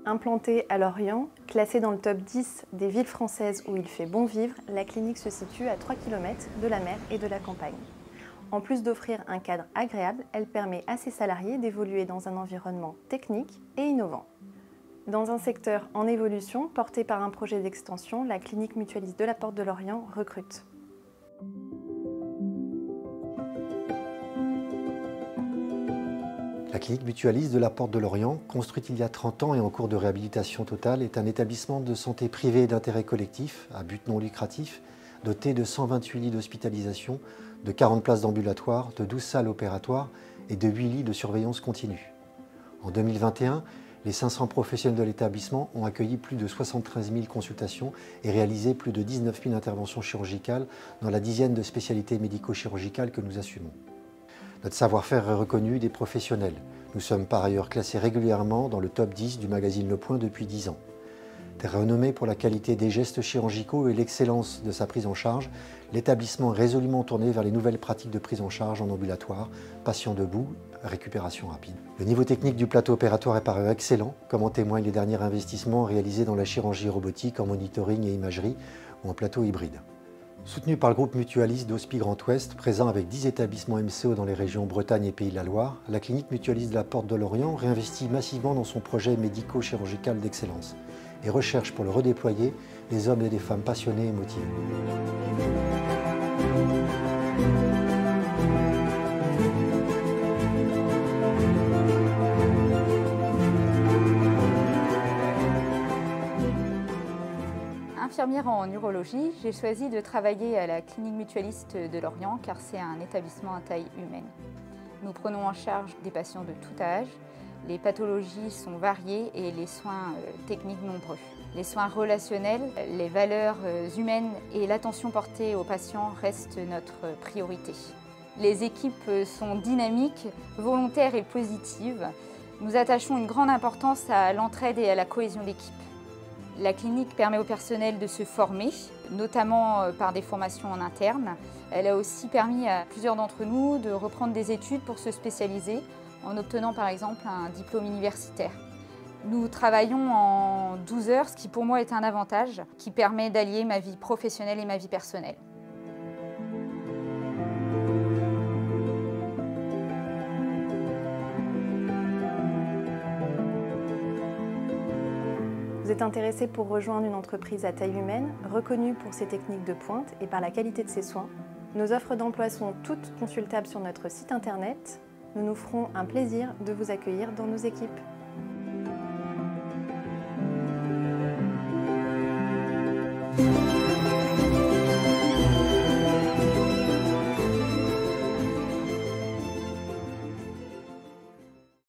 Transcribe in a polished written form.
Implantée à Lorient, classée dans le top 10 des villes françaises où il fait bon vivre, la clinique se situe à 3 km de la mer et de la campagne. En plus d'offrir un cadre agréable, elle permet à ses salariés d'évoluer dans un environnement technique et innovant. Dans un secteur en évolution, porté par un projet d'extension, la clinique mutualiste de la Porte de Lorient recrute. La clinique mutualiste de la Porte de Lorient, construite il y a 30 ans et en cours de réhabilitation totale, est un établissement de santé privé d'intérêt collectif, à but non lucratif, doté de 128 lits d'hospitalisation, de 40 places d'ambulatoire, de 12 salles opératoires et de 8 lits de surveillance continue. En 2021, les 500 professionnels de l'établissement ont accueilli plus de 73 000 consultations et réalisé plus de 19 000 interventions chirurgicales dans la dizaine de spécialités médico-chirurgicales que nous assumons. Notre savoir-faire est reconnu des professionnels. Nous sommes par ailleurs classés régulièrement dans le top 10 du magazine Le Point depuis 10 ans. Très renommé pour la qualité des gestes chirurgicaux et l'excellence de sa prise en charge, l'établissement est résolument tourné vers les nouvelles pratiques de prise en charge en ambulatoire, patient debout, récupération rapide. Le niveau technique du plateau opératoire est par ailleurs excellent, comme en témoignent les derniers investissements réalisés dans la chirurgie robotique en monitoring et imagerie ou en plateau hybride. Soutenu par le groupe mutualiste d'Hospi Grand Ouest, présent avec 10 établissements MCO dans les régions Bretagne et Pays de la Loire, la clinique mutualiste de la Porte de Lorient réinvestit massivement dans son projet médico-chirurgical d'excellence et recherche pour le redéployer des hommes et des femmes passionnés et motivés. Infirmière en urologie, j'ai choisi de travailler à la clinique mutualiste de Lorient car c'est un établissement à taille humaine. Nous prenons en charge des patients de tout âge, les pathologies sont variées et les soins techniques nombreux. Les soins relationnels, les valeurs humaines et l'attention portée aux patients restent notre priorité. Les équipes sont dynamiques, volontaires et positives. Nous attachons une grande importance à l'entraide et à la cohésion d'équipe. La clinique permet au personnel de se former, notamment par des formations en interne. Elle a aussi permis à plusieurs d'entre nous de reprendre des études pour se spécialiser, en obtenant par exemple un diplôme universitaire. Nous travaillons en 12 heures, ce qui pour moi est un avantage, qui permet d'allier ma vie professionnelle et ma vie personnelle. Vous êtes intéressé pour rejoindre une entreprise à taille humaine, reconnue pour ses techniques de pointe et par la qualité de ses soins? Nos offres d'emploi sont toutes consultables sur notre site internet. Nous nous ferons un plaisir de vous accueillir dans nos équipes.